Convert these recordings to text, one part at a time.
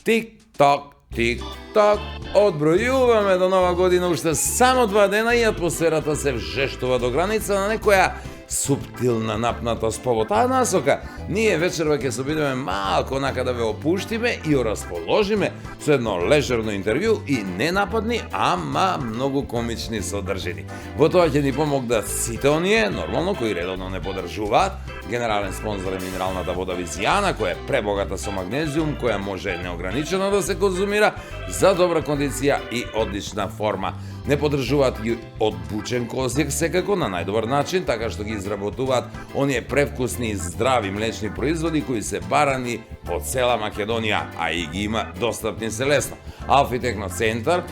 Тик-ток, тик-ток, одбројуваме до нова година уште само 2 дена и атмосферата се вжештува до граница на некоја суптилна напнатост по таа насока. Ние вечерва ќе се обидеме малку онака да ве опуштиме и расположиме со едно лежерно интервју и ненападни, ама многу комични содржини. Во тоа ќе ни помогнат сите оние, нормално, кои редовно не поддржуваат. Генерален спонзор е минералната вода Визијана, која е пребогата со магнезиум, која може неограничено да се конзумира за добра кондиција и одлична форма. Не поддржуваат и од бучен козјак секако на најдобар начин, така што ги изработуваат оние превкусни и здрави млечни производи кои се барани по цела Македонија, а и ги има достапни се лесно. Алфи Техно Центар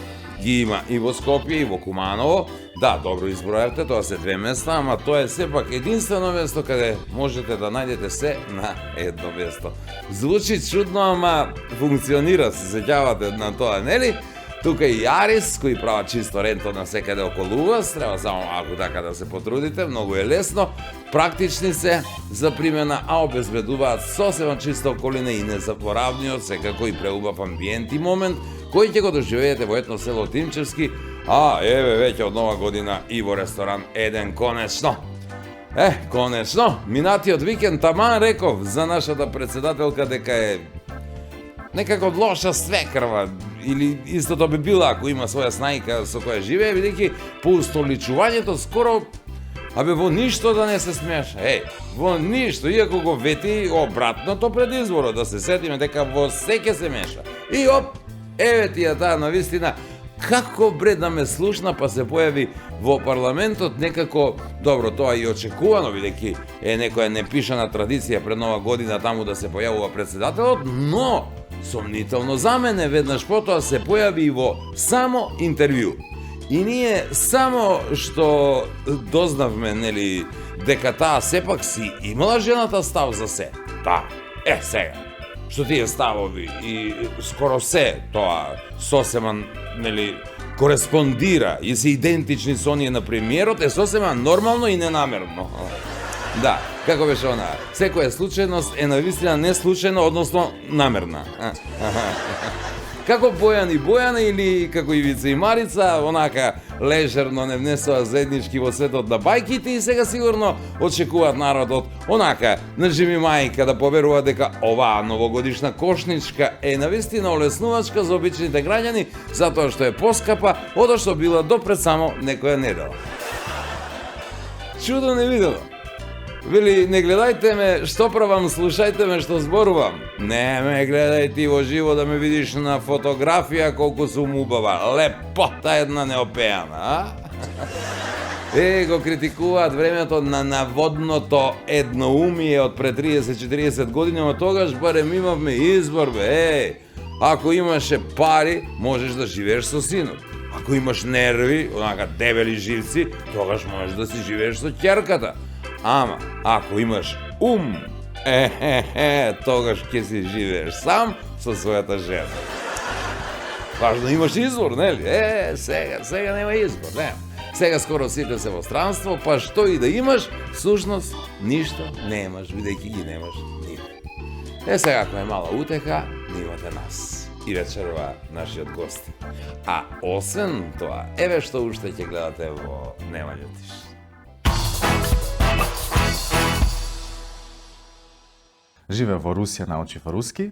ги има и во Скопје и во Куманово. Да, добро избројавте, тоа се 2 места, ама тоа е сепак единствено место каде можете да најдете се на едно место. Звучи чудно, ама функционира, се сеќавате на тоа, нели? Тука и Арис, кои прават чисто ренто на секаде околу вас, треба само малку така да се потрудите, многу е лесно, практични се за примена, а обезбедуваат сосема чиста околина и незаборавниот, секако и преубав амбиент и момент, кој ќе го доживеете во етно село Тимчевски, а еве веќе од нова година и во ресторан Еден конечно. Конечно, минатиот викенд таман реков за нашата председателка дека е некако лоша свекрва, или истото би била ако има своја снајка со која живее, бидејќи по устоличувањето скоро во ништо да не се смеша. Во ништо, иако го вети обратното пред изборот, да се сетиме дека во се ќе се меша. И еве ти ја таа навистина, како бре да ме слушна, па се појави во парламентот некако, добро, тоа и очекувано, бидејќи е некоја непишана традиција пред нова година таму да се појавува председателот, но сомнително за мене веднаш потоа се појави и во само интервју. И ние само што дознавме, нели, дека таа сепак си имала жената став за се. Да, сега, што тие ставови и скоро се тоа сосема, нели, кореспондира и се идентични со оние на премиерот, е сосема нормално и ненамерно. Да, како беше она? Секоја случајност е навистина не случајно, односно намерна. Како Бојан и Бојана или како Ивица и Марица, онака лежерно не внесува заеднички во светот на бајките и сега сигурно очекуваат народот онака нажими мајка да поверува дека оваа новогодишна кошничка е навистина олеснувачка за обичните граѓани затоа што е поскапа од што била допред само некоја недела. Чудо невидено. Вели, не гледајте ме што правам, слушајте ме што зборувам. Не ме гледај ти во живо да ме видиш на фотографија колку сум убава. Лепота една неопеана, а? Го критикуваат времето на наводното едноумие од пред 30-40 години, но тогаш барем имавме избор, Ако имаше пари, можеш да живееш со синот. Ако имаш нерви, онака дебели живци, тогаш можеш да си живееш со ќерката. Ама, ако имаш тогаш ќе си живееш сам со својата жена. Важно имаш избор, нели? Сега нема избор, нема. Сега скоро сите се во странство, па што и да имаш, всушност ништо немаш, бидејќи ги немаш ниве. Сега ако е мала утеха, имате нас. И вечерва нашиот гости. А освен тоа, еве што уште ќе гледате во Нема љутиш. Живеев во Русија, научив руски,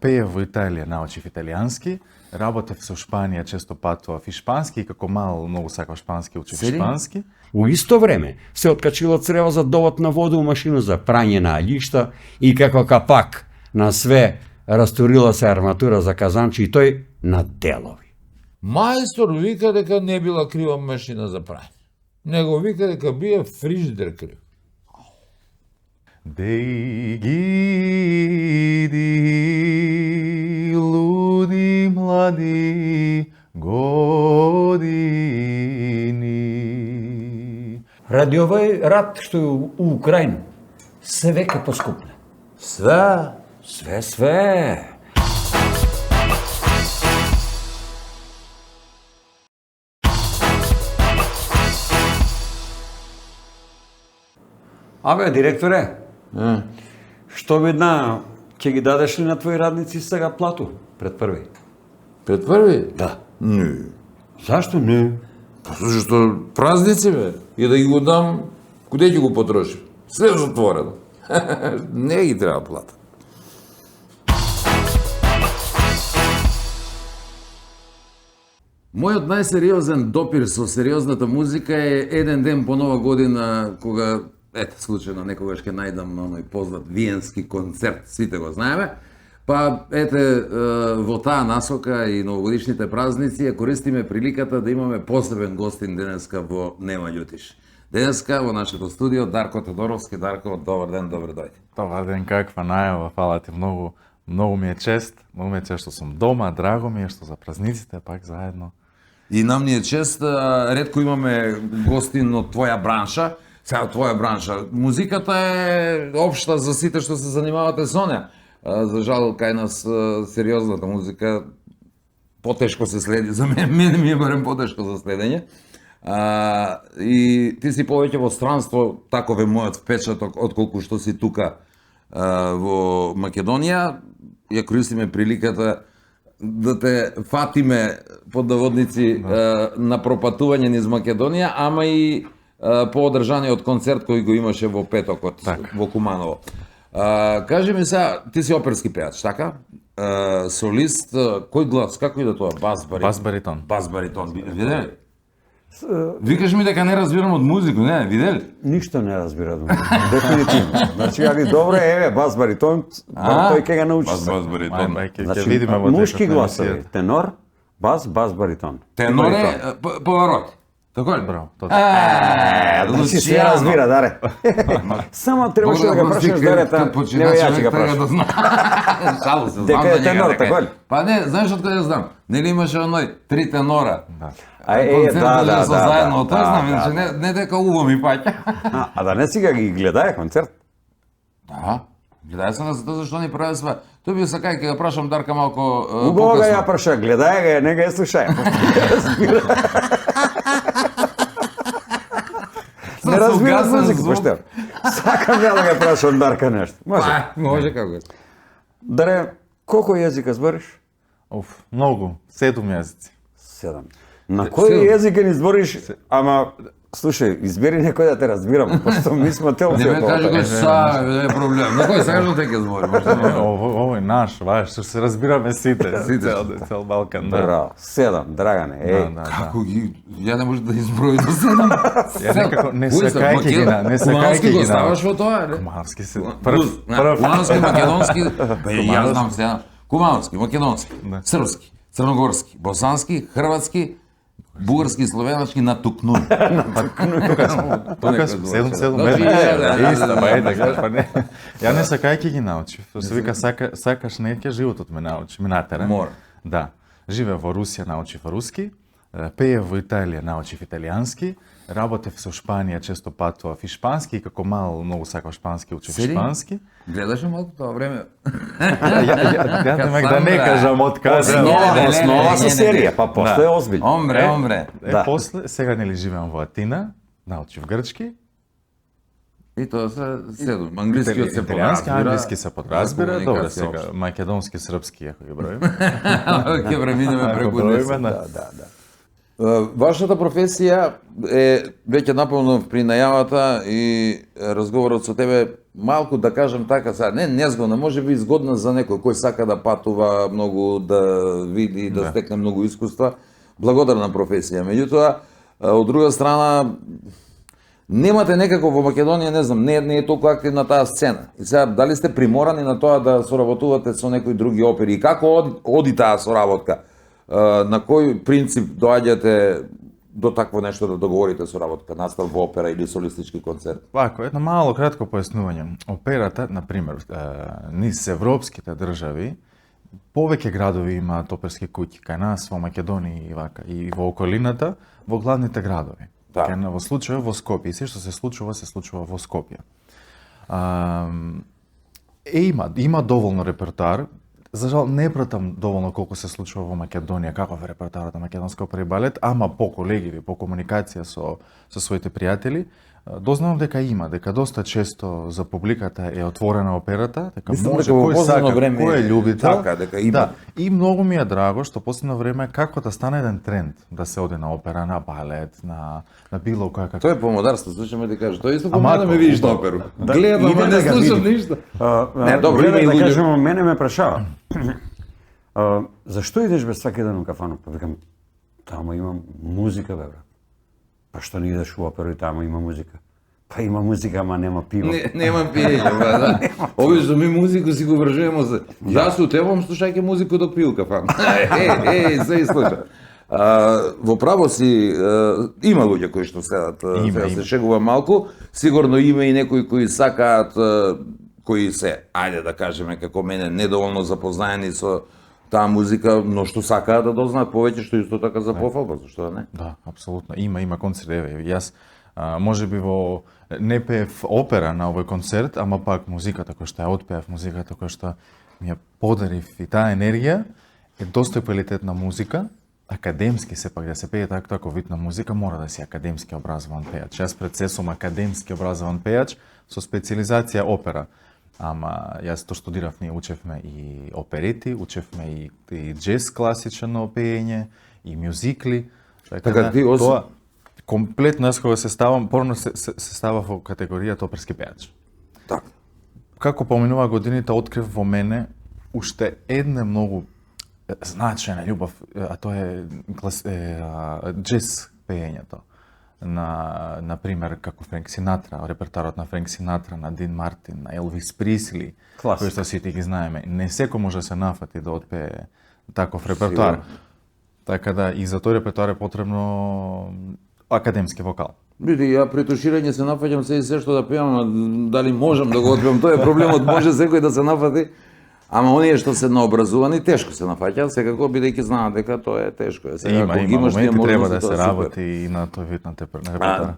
пеев во Италија, научив италијански, работев со Шпанија, често патував и шпански, и како мал многу сакав шпански, учев шпански. У исто време се откачила црева за довод на вода у машина за прање на алишта и како капак на све растурила се арматура за казанчи и тој на делови. Мајстор вика дека не била крива машина за прање. Него вика дека бие фрижидер крив. Дей гиди, луди млади години. Ради овој рат што е у Украина, се века поскупне. Све. Све. Абе, директоре, што видна, ќе ги дадеш ли на твои радници сега плату пред први? Пред први? Да. Не. Зашто не? Па зашто празници, бе. И да ги го дам, куде ќе го потрошим? Све затворено. Не ги треба плата. Мојот најсериозен допир со сериозната музика е еден ден по Нова година, кога, ете, случајно некогаш ќе најдам на оној познат виенски концерт, сите го знаеме. Па, ете, во таа насока и новогодишните празници ја користиме приликата да имаме посебен гостин денеска во Нема љутиш. Денеска во нашето студио Дарко Тодоровски. Дарко, добар ден, добро дојде. Добар ден, каква најава, фала ти многу. Многу ми е чест што сум дома, драго ми е што за празниците пак заедно. И нам ни е чест, ретко имаме гостин од твоја бранша. Сега твоја бранша. Музиката е општа за сите што се занимавате со неа. За жал, кај нас сериозната музика потешко се следи. За мене ми е барем потешко за следење. И ти си повеќе во странство, таков е мојот впечаток, отколку што си тука во Македонија. Ја користиме приликата да те фатиме под наводници на пропатување низ Македонија, ама и по одржаниот концерт кој го имаше во петокот во Куманово. Кажи ми сега, ти си оперски пејач, така? Солист, кој глас, како иде тоа? Бас баритон. Бас баритон. Бас баритон, видели? Викаш ми дека не разбирам од музика, не, видели? Ништо не разбира до дефинитивно. Значи, ја ви добре, еве, бас баритон, тој ќе го научи. Бас баритон. Ќе видиме во мушки текот на гласови, емисијата. тенор, бас баритон. Тенор е Паварот. Така ли? Браво, тоа. Значи се разбира, даре. Само требаше да го прашаш дарета, не ја ќе го прашам. Шалу се, знам Дека е да тенор, дека така ли? Па не, знаеш од каде знам? Нели имаше оној три тенора? Да, да, заедно, тоа знам, иначе не дека уво ми паќа. А да не сега ги гледае концерт? Да. Гледај се на затоа зашто ни прави све. Тој би сакај ќе го прашам Дарка малку Убаво га ја покасно. праша, гледај га, не га ја слушај. Не разбира угасен музика, звук. поштево. Сакам ја да га прашам Дарка нешто. Може. Може како е. Даре, колку јазика збориш? Оф, многу, 7 јазици. 7. На кој јазик ни збориш? Ама, слушај, избери некој да те разбирам, пошто ми сме телци. Не ме кажи кој са, не е проблем. На кој сакаш да те ќе збори? Овој наш, ваш, што се разбираме сите. Сите. Цел Балкан, да. Браво, 7, Драгане, еј. Да. Како ги, ја не може да изброи до 7. Ја некако не сакајќи ги на, не сакајќи ги го на. ставаш во тоа, не? Кумански се. Кумански, македонски, ја знам се. Кумански, македонски, српски, црногорски, босански, хрватски, бугарски, словеначки натукнуј. Тука сум 7 Значи, Иста, па така, па не. Ја не сакајќи ги научив. Се вика сакаш неќе, животот ме научи, ме натера. Мора. Да. Живеев во Русија, научив руски, пеев во Италија, научив италијански, работев со Шпанија, често патував и шпански, и како мал многу сакав шпански, учев Сери? шпански. Гледаше малку тоа време. Ја демек да не кажам од каде. Основа со серија, па постои озбилно. Омбре. После, сега нели живеам во Атина, научив грчки, И тоа се 7. Англискиот се италијански, подразбира. англиски се подразбира, добре Комуникација сега, општо. македонски, српски, ако ги броим. Ќе преминеме преку броиме, десет. да. Вашата професија е, веќе напомнав при најавата и разговорот со тебе, малку да кажем така, сега, не незгодна, може би изгодна за некој кој сака да патува многу, да види, да стекне многу искуства, благодарна професија. Меѓутоа, од друга страна, немате некако во Македонија, не знам, не е толку активна таа сцена. И сега, дали сте приморани на тоа да соработувате со некои други опери и како оди таа соработка? На кој принцип доаѓате до такво нешто да договорите соработка, настав во опера или солистички концерт? Вако, едно мало кратко појаснување. Операта, на пример, низ европските држави, повеќе градови имаат оперски куќи, кај нас во Македонија и вака, и во околината, во главните градови. Да. Во случајот во Скопје, и се што се случува во Скопје. Има доволно репертоар. За жал не пратам доволно колку се случува во Македонија, каков е репертоарот на македонска опера и балет, ама по колегиви, по комуникација со своите пријатели, дознавам дека доста често за публиката е отворена операта, дека Мислам може дека во кој последно сака, време кој е љубител. така, дека има. Да, и многу ми е драго што последно време како да стане еден тренд да се оди на опера, на балет, на било која како. Тоа е помодарство, слушаме ти кажа. Тоа исто Ама помага да ме ако- видиш на оперу. Гледам, идем ама да не ga слушам видим. ништо. Не, добро, има и да луѓе. кажемо, мене ме прашава. Зашто идеш без сваки ден у кафану? Па викам, тама има музика, бе, брат. Па што не идеш у оперу и тама има музика? Па има музика, ама нема пиво. Нема пиење, ба, да. Овие што ми музику си го вржуваме се. Јас утевам слушајќи музику до пил кафан. Се и слуша. Во право си има луѓе кои што седат, сега се шегувам малку, сигурно има и некои кои сакаат кои се, ајде да кажеме како мене, недоволно запознаени со таа музика, но што сакаат да дознаат повеќе, што исто така за пофалба, зашто да не? Да, апсолутно. Има концерт, еве, јас може би не пеев опера на овој концерт, ама пак музиката која што ја отпеав, музиката која што ми ја подарив и таа енергија е доста квалитетна музика, академски сепак да се пее таков вид на музика, мора да си академски образован пејач. Јас пред се сум академски образован пејач со специализација опера. Ама јас тоа студирав, ние учевме и оперети, учевме и джез класично пеење, и мюзикли. Така ти тоа комплетно јас кога се ставам, порано се ставав во категоријата оперски пејач. Така. Како поминува годините, открив во мене уште една многу значајна љубов, а тоа е джез пеењето. На пример, како Френк Синатра, репертуарот на Френк Синатра, на Дин Мартин, на Елвис Присли, кои што сите ги знаеме. Не секој може да се нафати да отпее таков репертуар. Така да и за тој репертуар е потребно академски вокал. Види, ја при туширање се нафаќам се што да пеам, ама дали можам да го отпеам, тоа е проблемот, може секој да се нафати. Ама оние што се наобразувани тешко се нафаќаат, секако бидејќи знаат дека тоа е тешко. Сега Има моменти треба да се работи и на тој вид на репертуар.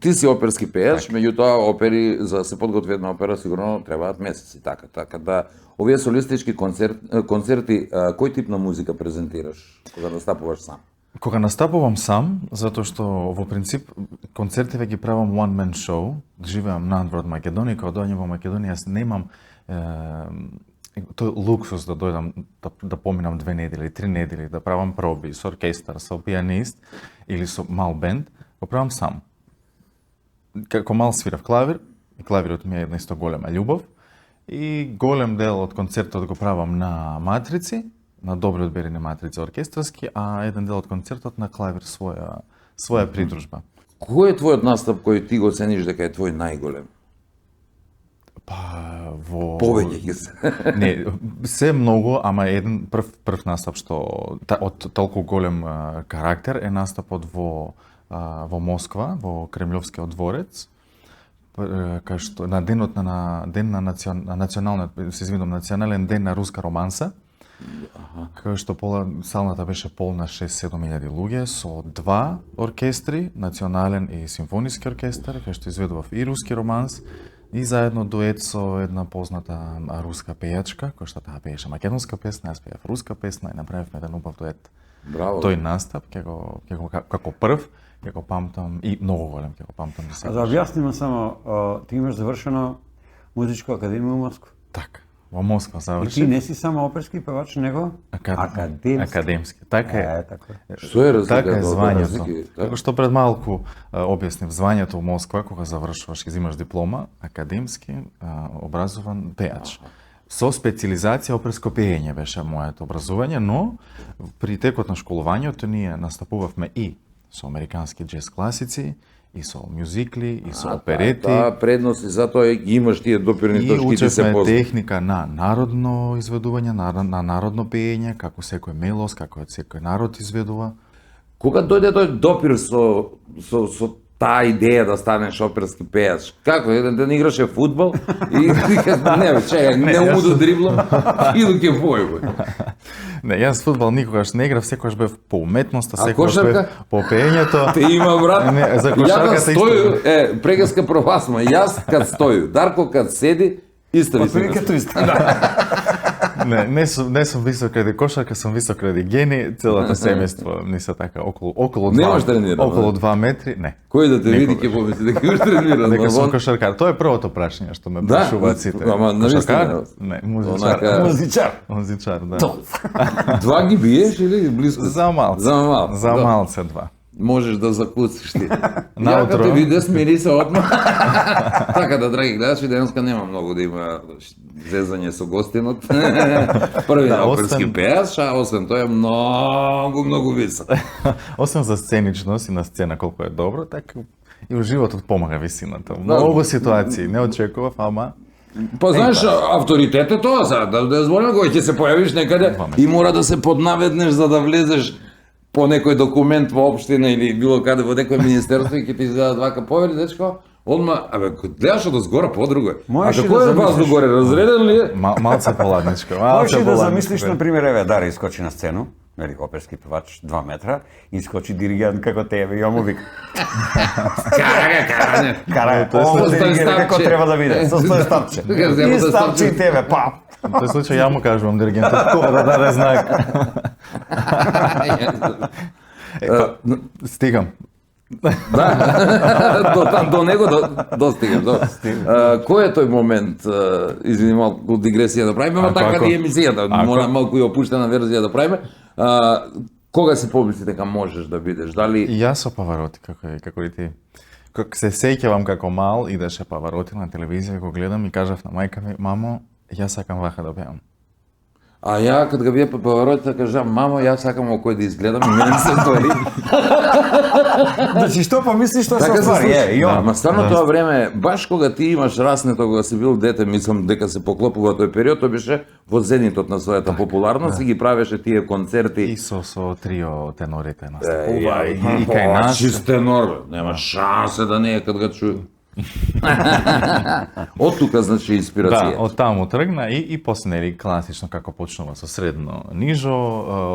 Ти си оперски пејач, меѓутоа опери за да се подготви една опера сигурно требаат месеци, така да овие солистички концерти кој тип на музика презентираш кога настапуваш сам? Кога настапувам сам, затоа што во принцип концертиве ги правам one man show, живеам надвор од Македонија, кога доаѓам во Македонија јас немам тој луксус да дојдам да поминам 2 недели, 3 недели, да правам проби со оркестар, со пианист или со мал бенд, го правам сам. Како мал свирав клавир, и клавирот ми е една исто голема љубов, и голем дел од концертот го правам на матрици, на добри одберени матрици оркестарски, а еден дел од концертот на клавир своја придружба. Кој е твојот настап кој ти го цениш дека е твој најголем? Па во Повеќе ги се. Не, се многу, ама еден прв настап што од толку голем карактер е настапот во Москва, во Кремљовскиот дворец, кај што на денот на ден на национален ден на руска романса. Кај што салната беше полна 6-7 луѓе со 2 оркестри, национален и симфониски оркестар, кај што изведував и руски романс, и заедно дует со една позната руска пејачка, која што таа пееше македонска песна, јас пеев руска песна и направивме еден убав дует. Браво. Тој настап, како прв, ќе го памтам и многу голем, ќе го памтам за А да објасниме само, ти имаш завршено музичко академија во Москва. Така, во Москва И ти завршив. не си само оперски певач, него академски. Академски. Така е. Така е. Што е разлика? Така е звањето. Така. Како што пред малку објаснив, звањето во Москва кога завршуваш и земаш диплома, академски образован пејач. Со специализација оперско пеење беше моето образување, но при текот на школувањето ние настапувавме и со американски джез класици, и со мюзикли, и со оперети. Таа предност и затоа ги имаш тие допирни И точки ти се учевме познат. техника на народно изведување, на народно пеење, како секој мелос, како секој народ изведува. Кога дојде тој допир со таа идеја да станеш оперски пејач? Како? Еден ден играше фудбал и не, чекај, не уму да дриблам, иду ќе појбој. Не, јас фудбал никогаш не играв, секогаш бев по уметноста, А секогаш кошарка? бев по пеењето. Те има, брат. Не, за Ја кошарката кад исто. стоју, прегаска провасма, јас кад стоју, Дарко кад седи, исто ви се. Отприлike to isto. не сум висок ради кошарка, сум висок ради гени, целото семејство ни се така околу Немаш 2, тренирано, околу 2 метри, не. Кој да те види ќе помисли дека јаш трениран. Дека сум кошаркар. Тоа е првото прашање што ме прашуваат сите. ама навистина. Кошаркар? Не, музичар. Онака- Музичар. Музичар, да. Два ги биеш или близко? За малце. За малце. За Да. малце два. Можеш да закуциш ти. Наутро. Ја като виде смири се одма. Така да, драги гледачи, денеска нема многу да има зезање со гостинот. Први Да, оперски освен- пејач, а освен тоа е многу висок. Освен за сценичност и на сцена колку е добро, така и у животот помага висината. Многу ситуации не очекував, ама Па знаеш, авторитет е тоа сега, да зборим кој ќе се појавиш некаде и мора да се поднаведнеш за да влезеш по некој документ во општина или било каде во некој министерство и ќе ти издадат вака повери, дечко, одма, кога гледаш од озгора подруго е. А Можеш ли како да е ваздух замислиш- горе, разреден ли е? малце поладничко. Можеш ли да поладничко, замислиш, бе. на пример, еве, Дара искочи на сцену, нели, оперски певач, 2 метра, искочи диригент како тебе и он му вика, Кара. кара, тоа е ово случај диригент како стапче. треба да биде, со стој стапче. Така, зема И да стапче стапче. и тебе, па. В тој случај ја му кажувам диригентот кога да даде знак. Стигам. До него достигам. Кој е тој момент, извини малку дигресија да правиме, ама така Ако- и емисијата, ако- мора малку и опуштена верзија да правиме. Кога си помисли дека можеш да бидеш? Дали И јас со Павароти, како и ти. Како се сеќавам како мал, идеше Павароти на телевизија, го гледам и кажав на мајка ми, мамо, јас сакам вака да пеам. А ја кога вие по Павароти кажам, мамо, јас сакам окој да изгледам и мене ми се ствари. Значи, што помислиш, што се Така се оствари, случи. и Да, он. ама стварно тоа време, баш кога ти имаш раснето, кога си бил дете, мислам дека се поклопува тој период, тоа беше во зенитот на својата популарност и ги правеше тие концерти. И со трио тенорите Ја, настапува. И кај нас. Чисте норме, нема шансе да не е кад го чуј. Од тука значи Да, инспирација. од таму тргна и после нели класично како почнува со средно нижо,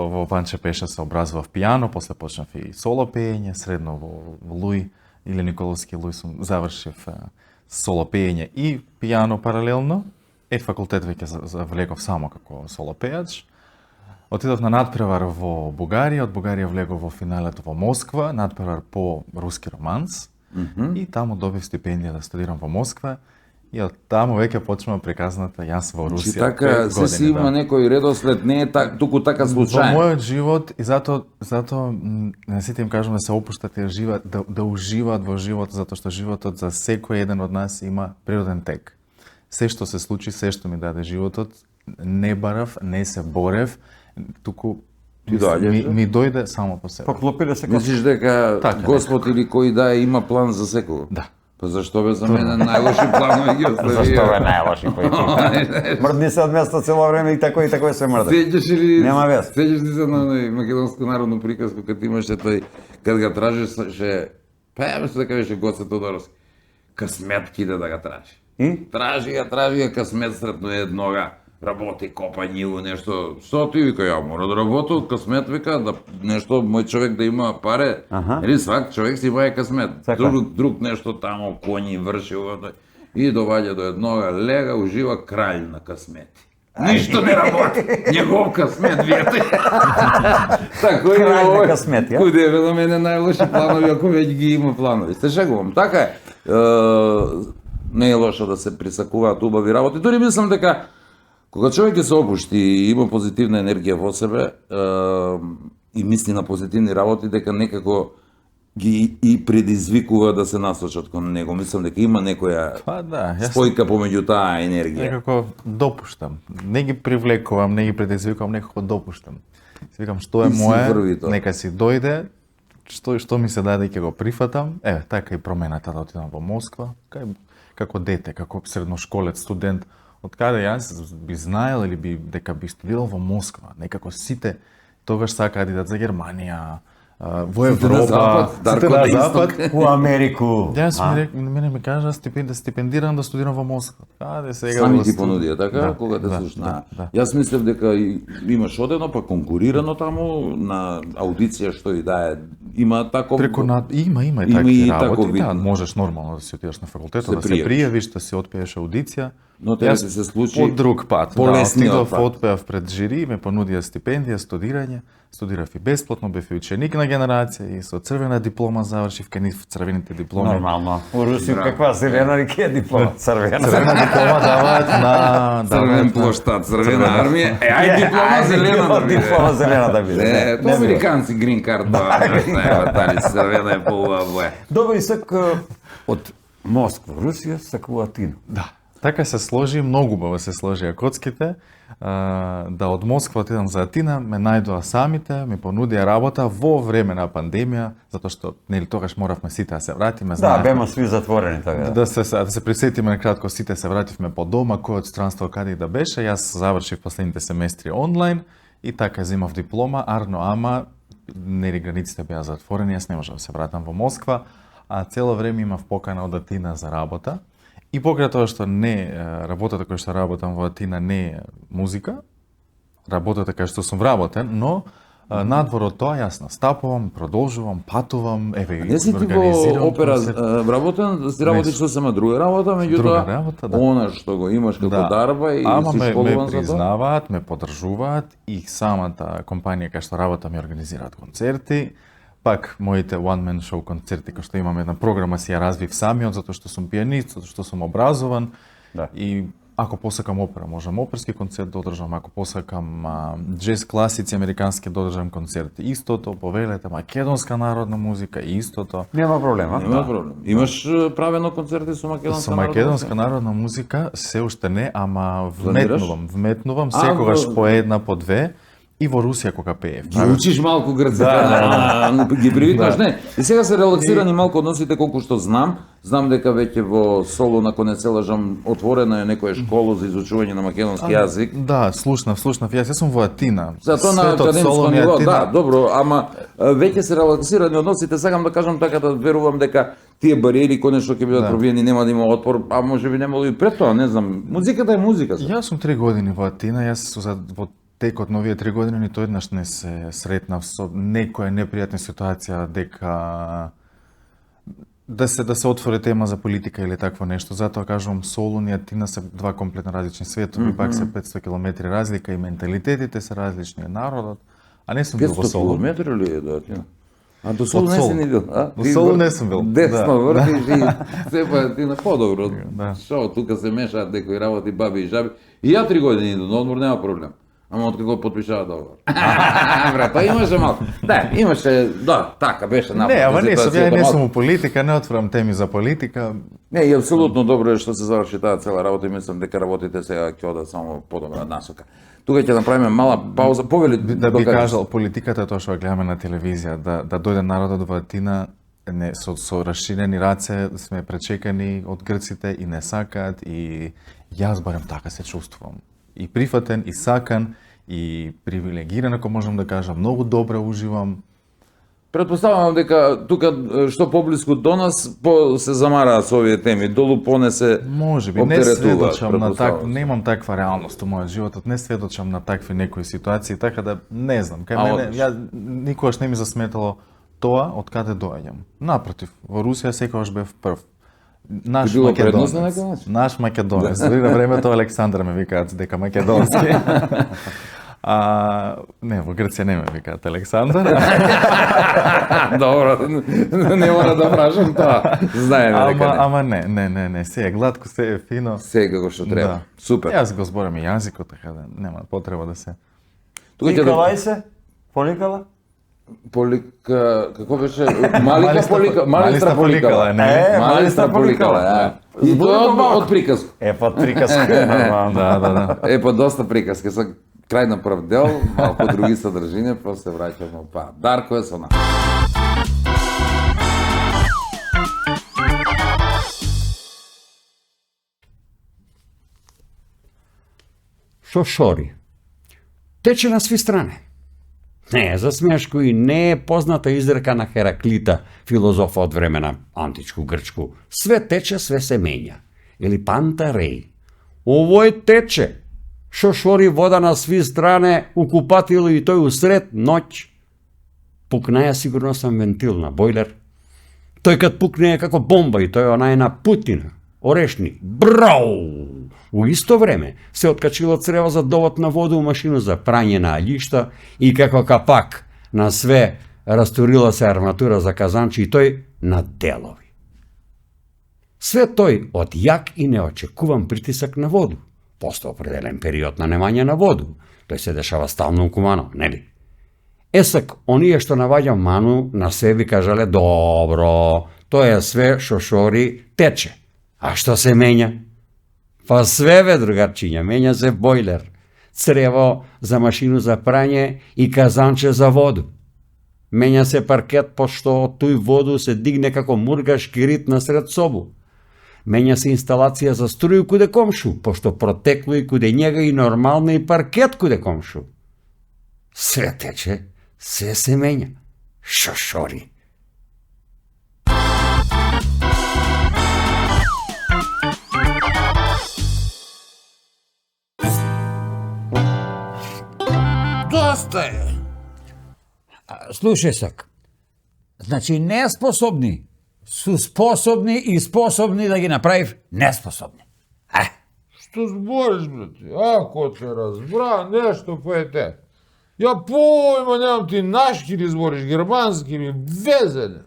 во Ванче Пеша се образував пијано, после почнав и соло пеење, средно во Луј или Николовски Луј сум завршив соло пеење и пијано паралелно. Факултет веќе влегов само како соло пејач. Отидов на надпревар во Бугарија, од Бугарија влегов во финалето во Москва, надпревар по руски романс. И таму добив стипендија да студирам во Москва. И од таму веќе почнува приказната јас во Значи Русија. така, 5 се си има некој редослед, не е туку така Во случајно. мојот живот и зато на сите им кажам да се опуштат и да уживаат во живот, затоа што животот за секој еден од нас има природен тек. Се што се случи, се што ми даде животот, не барав, не се борев, туку Ти доаѓаш, ми дојде само по себе. Поклопи да се каже. Мислиш дека Така, Господ или кој да има план за секого? Да. Па зашто бе за мене најлоши планови ги остави? Зашто бе најлоши поети? Мрдни се од место цело време и тако се мрда. Сеќаш ли? Нема вез. Сеќаш ли се на оној македонско народно приказко кад имаше тој кад ga тражеше, па ја мислам дека беше Гоце Тодоровски. Късмет киде да го тражи. И? Тражи ја късмет сретно еднога. Работи, копа ниву, нешто. Што ти вика, ја мора да работи од късмет, вика, да нешто мој човек да има паре. Аха. Или свак човек си има късмет. Така. Друг нешто тамо коњи врши и доваѓа до еднога, лега, ужива краљ на късмети. Ништо не работи. Негов късмет, виете. Така и Краљ на овој. късмет, ја? Куде е на мене најлоши планови, ако веќе ги има планови. Се шегувам. Така е. Не е лошо да се присакуваат убави работи. Дори мислам дека кога човек ќе се опушти и има позитивна енергија во себе и мисли на позитивни работи, дека некако ги и предизвикува да се насочат кон него. Мислам дека има некоја Па да, јас спојка помеѓу таа енергија. некако допуштам. Не ги привлекувам, не ги предизвикувам, некако допуштам. Си викам што е Ти си мое, први тоа. нека си дојде, што ми се даде ќе го прифатам. Така и промената да отидам во Москва, како дете, како средношколец, студент. Од каде јас би знаел или дека би студирал во Москва. Некако сите тогаш сакаат да идат за Германија, во Сите на Европа, запад, Дарко на исток. У Америку. Јас мене ми кажа да стипендирам да студирам во Москва. Каде сега Сами го ти студи- понудија, така? Да, Кога те да, слушна. да. Јас мислев дека имаш одено, па конкурирано таму, на аудиција што и да е. Има таков... Има и Има такви и работи, таков вид. да, можеш нормално да си отидеш на факултетот, Се да се пријавиш. пријавиш, да си отпиеш аудиција. Но тебе ти се случи По друг пат. полесниот отидов, пат. отпеав пред жири, ме понудија стипендија, студирање. Студирав и бесплатно, бев и ученик на генерација и со црвена диплома завршив кај нив црвените дипломи. Нормално. У Русија каква зелена или ке диплома? Црвена. Црвена диплома даваат на Црвен плоштад, црвена армија. Ај диплома зелена да биде. Диплома зелена да биде. Тоа американци грин карт да тали црвена е поубава. Добро, и сак од Москва, Русија, сакува Атина. Да. Така се сложи, многу убаво се сложија коцките, да од Москва отидам за Атина, ме најдоа самите, ми понудија работа во време на пандемија, затоа што нели тогаш моравме сите да се вратиме, Да, знаевме. бема сви затворени така. Да се присетиме на кратко, сите се вративме по дома, кој од странство каде и да беше. Јас завршив последните семестри онлайн и така земав диплома, арно ама нели границите беа затворени, јас не можев да се вратам во Москва, а цело време имав покана од Атина за работа. И покрај тоа што не работата која што работам во Атина не е музика, работата кај што сум вработен, но надвор од тоа јас настапувам, продолжувам, патувам, еве и Не си ти во организирам опера концерт. вработен, си работиш Не. сосема друга работа, Друга меѓутоа работа, да. она што го имаш како дарба и Ама си ме школуван за тоа. признаваат, ме поддржуваат и самата компанија кај што работам ми организираат концерти. Пак моите one man show концерти кои што имам една програма си ја развив самиот затоа што сум пианист, затоа што сум образован. Да. И ако посакам опера, можам оперски концерт да одржам, ако посакам джез класици американски да одржам концерти. Истото, повелете македонска народна музика, истото. Нема проблема. Нема проблем. Имаш правено концерти со македонска Со македонска народна музика се уште не, ама вметнувам секогаш по една, по две и во Русија кога пеев. Ги учиш малку грцка, ги привикнаш, не. И сега се релаксирани малку односите колку што знам. Знам дека веќе во Солун, ако не се лажам, отворена е некоја школа за изучување на македонски јазик. Да, слушнав. Јас сум во Атина. Затоа на Светот академско Солун и ниво, Атина. да, добро, ама веќе се релаксирани односите, сакам да кажам така да верувам дека тие бариери кои нешто ќе бидат пробиени, нема да има отпор, а можеби немало и пред тоа, не знам. Музиката е музика. Јас сум 3 години во Атина, јас во текот на овие 3 години ниту еднаш не се сретнав со некоја непријатна ситуација дека да се отвори тема за политика или такво нешто. Затоа кажувам Солун и Атина се два комплетно различни светови, пак се 500 км разлика и менталитетите се различни, народот. А не сум бил во 500 Солун. километри ли е до Атина? А до Солун не Солун. си ни бил, а? Во Солун не сум бил, Десно да. вртиш и сепа ти на подобро. Да. Шо, тука се мешаат некои работи, баби и жаби. И ја 3 години идам на одмор, нема проблем. Ама откако потпишава договор. Брат, па имаше малку. Да, имаше, да, така беше напад. Не, ама не сум, ја не сум у политика, не отворам теми за политика. Не, и апсолутно добро е што се заврши таа цела работа и мислам дека работите сега ќе одат само подобра насока. Тука ќе направиме мала пауза, повели Да би докажеш. кажал, политиката е тоа што ја гледаме на телевизија, да дојде народот во Атина, не, со расширени раце сме пречекани од грците и не сакаат и јас барем така се чувствувам. И прифатен, и сакан, и привилегиран, ако можам да кажам, многу добро уживам. Претпоставувам дека тука што поблиску до нас се замараат со овие теми, долу поне се Може би, не оптеретуваат, сведочам на претпоставувам. немам таква реалност у мојот живот, не сведочам на такви некои ситуации, така да не знам, кај А, мене, одлично. ја никогаш не ми засметало тоа од каде доаѓам. Напротив, во Русија секогаш бев прв. Наш Ти било предност на македонец. некој начин? Наш македонец. Дори на времето Александар ме викаат дека македонски. Не, во Грција не ме викаат Александар. Добро, не мора да прашам тоа. Знаеме дека не. Ама не, се е гладко, се е фино. Се како што треба. Супер. Јас го зборам и јазикот, така да нема потреба да се... Тука ќе да Николај се? Поникала? полика, како беше? Малика Малиста полика, Малиста поликала, не. Малиста поликала, да. И тоа од приказку. Под приказка, нормално. Да. Па доста приказки, со крај на прв дел, малку други содржини, после враќаме па. Дарко е со нас. Шо шори? Тече на сви стране. Не е за смешко и не е позната изрека на Хераклита, филозоф од време на античко грчко. Све тече, све се менја. Или Пантареј. Овој тече. Шо шори вода на сви стране, у купатило и тој усред ноќ. Пукнаја сигурносен вентил на бойлер. Тој кад пукне е како бомба и тој онај на Путина. Орешни. Брау! У исто време се откачило црево за довод на воду у машину за прање на алишта и како капак на све растурила се арматура за казанчи и тој на делови. Све тој од јак и неочекуван притисак на воду. После определен период на немање на воду. Тој се дешава стално у Куманово, нели? Есак, оние што наваѓа ману на себе кажале, добро, тоа е све шошори тече. А што се менја? Па све бе, другарчиња, менја се бойлер, црево за машину за прање и казанче за воду. Менја се паркет, пошто од тој воду се дигне како мургашки рит насред собу. Менја се инсталација за струju куде комшу, пошто протекло и куде njega и нормално и паркет куде комшу. Све тече, све се менја. Шошори. Доста е. Слушај сак, значи неспособни су способни и способни да ги направив неспособни. Што збориш, брате? Ако те разбра нешто, поете. Ја појма немам, ти нашки ли збориш, германски ми, везене.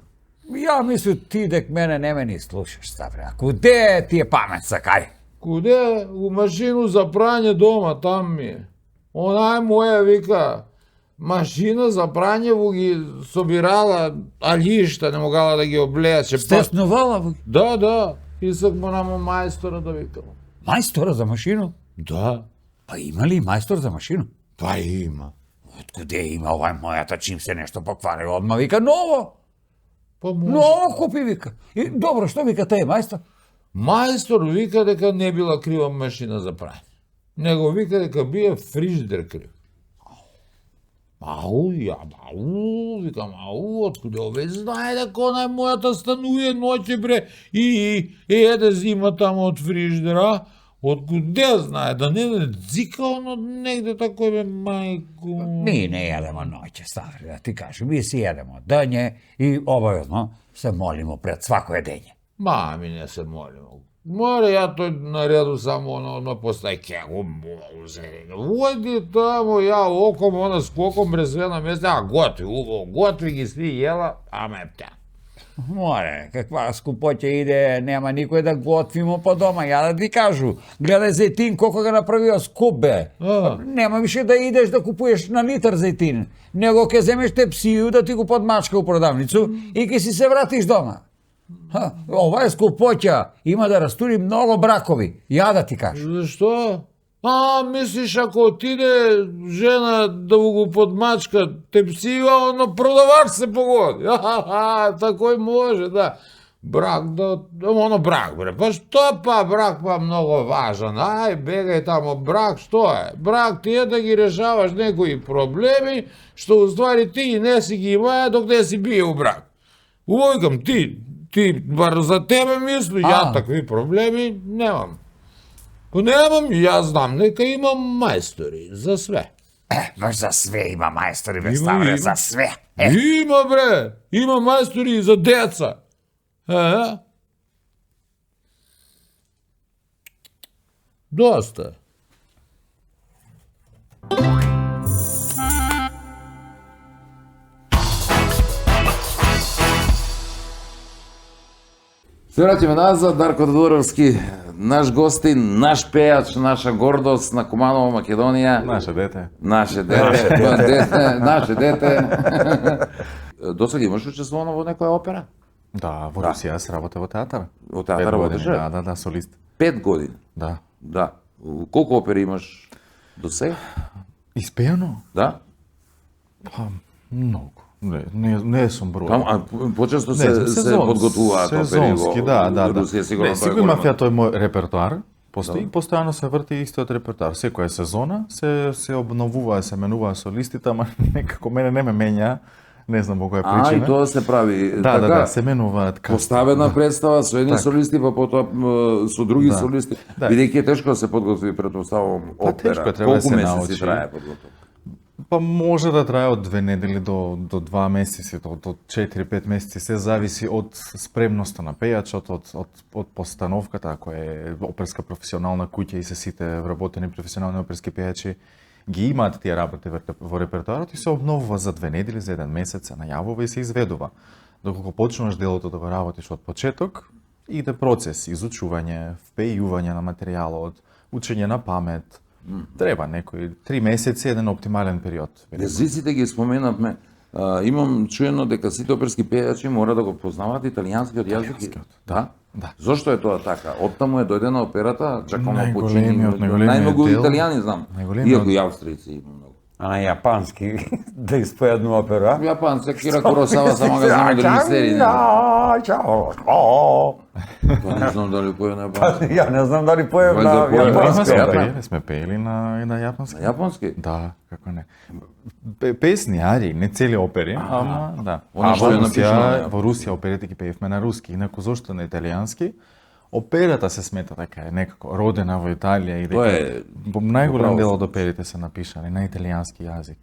Ја мислю ти дек мене не ме ни слушаш, Ставре. А куде ти е памет сакај? Куде? У машину за прање дома, там ми е. Онај моја вика, машина за прање во ги собирала алишта, не могала да ги облече. Стеснувала во Да, писак му намо мајстора да викам. мајстора за машину? Да, Па има ли мајстор за машину? па има. Од куде има овај мојата, чим се нешто поквари, одма вика ново. Па може. Ново купи вика. И добро, што вика тај мајстор? Мајстор вика дека не била крива машина за прање. Него вика дека бие фриждер крив. Викам, откуде ове знае дека онај мојата стануе ноќе бре и еде зима тамо од фриждера, откуде знае, да не дзика оно негде тако бе, мајко. Ми не јадемо ноќе, Ставре, да ти кажем. Ми си јадемо дење и обавезно се молимо пред свако едење. Мами не се молимо. Море, ја тој нареду само оно постај ке го молзе. Води тамо, ја оком, она скоком брезve на месте, а готви, убаво, готви ги сви јела, ама е птя. Море, каква скупоќа иде, нема никој да готвимо по дома. Ја да ти кажу, гледај зејтин колко ga направио скуп бе. Нема више да идеш да купуеш на литар зејтин, него ќе земеш тепсију да ти го подмачка у продавницу и ќе си се вратиш дома. Ова е скупоќа, има да растури многу бракови, ја да ти кажу. Зашто? Мислиш ако отиде жена да го подмачка тепсива, оно продавач се погоди. Такој може, да. Брак, да, оно брак, бре. Па што па брак, па многу важен. Ај, бегај тамо, брак, што е? Брак ти е да ги решаваш некои проблеми, што уствари ти и не си ги имаја док не си бие у брак. Увојкам, ти бар за тебе мисли, ја такви проблеми немам. Па немам, јас знам, нека имам мајстори, за све. Баш за све има мајстори, бе, Има, Ставре, има. за све. Има, бре, има мајстори и за деца. Доста. Се враќаме назад, Дарко Тодоровски, наш гостин, наш пејач, наша гордост на Куманово, Македонија. Наше дете. Наше дете. Досега имаш учествувано во некоја опера? Да, во Русија се работа во театар. Во театар 5 години, работеше? да, солист. 5 години. Да. Да. Колку опери имаш до сега? Испејано? Да? Па, многу. Не сум број. Почесто се подготвуваат опери во сезонски, да. Русија, сигурно Не, тоа е сигурно имав голема. ја тој мој репертоар, постои, постојано се врти истиот репертоар. Секоја сезона се обновува, се менува солистите, ама некако мене не ме менја, не знам по која И причина. тоа се прави Да, се менува така. поставена представа со едни солисти, па потоа со други солисти. Да. Бидејќи е тешко да се подготви, претпоставувам, Па, опера. тешко е, треба да Колку се месеци научи. трае подготовка? Па може да трае од 2 недели до 2 месеци, до 4-5 месеци, се зависи од спремноста на пејачот, од постановката, ако е оперска професионална куќа и се сите вработени професионални оперски пејачи ги имаат тие работи во репертоарот и се обновува за 2 недели, за 1 месец, се најавува и се изведува. Доколку почнуваш делото да го работиш од почеток, иде процес, изучување, впејување на материјалот, учење на памет. Треба некои 3 месеци, еден оптимален период. Јазиците ги споменавме. Имам чуено дека сите оперски пејачи мора да го познаваат италијанскиот јазик. Италијанскиот, Да? да. Зошто е тоа така? Оттаму е дојдена операта, чакамо Најголемиот, почини. најголемиот Најмногу дел. италијани знам. Најголемиот- Иако и австријци има многу. А на јапански да испее едну опера. Јапан се Кира Куросава само га знаме да мистерии. Па не знам дали поја на јапански. Ја не знам дали поев на Вајда поев. јапански. Сме пеели на јапански. На јапански? Да, како не. Песни, ари, не цели опери, ама да. Она што е напишано на јапански. Во Русија оперите ги пеевме на руски, инаку зошто на италијански? Операта се смета дека е некако родена во Италија и Тоа дека е најголем управо дел се. од оперите се напишани на италијански јазик.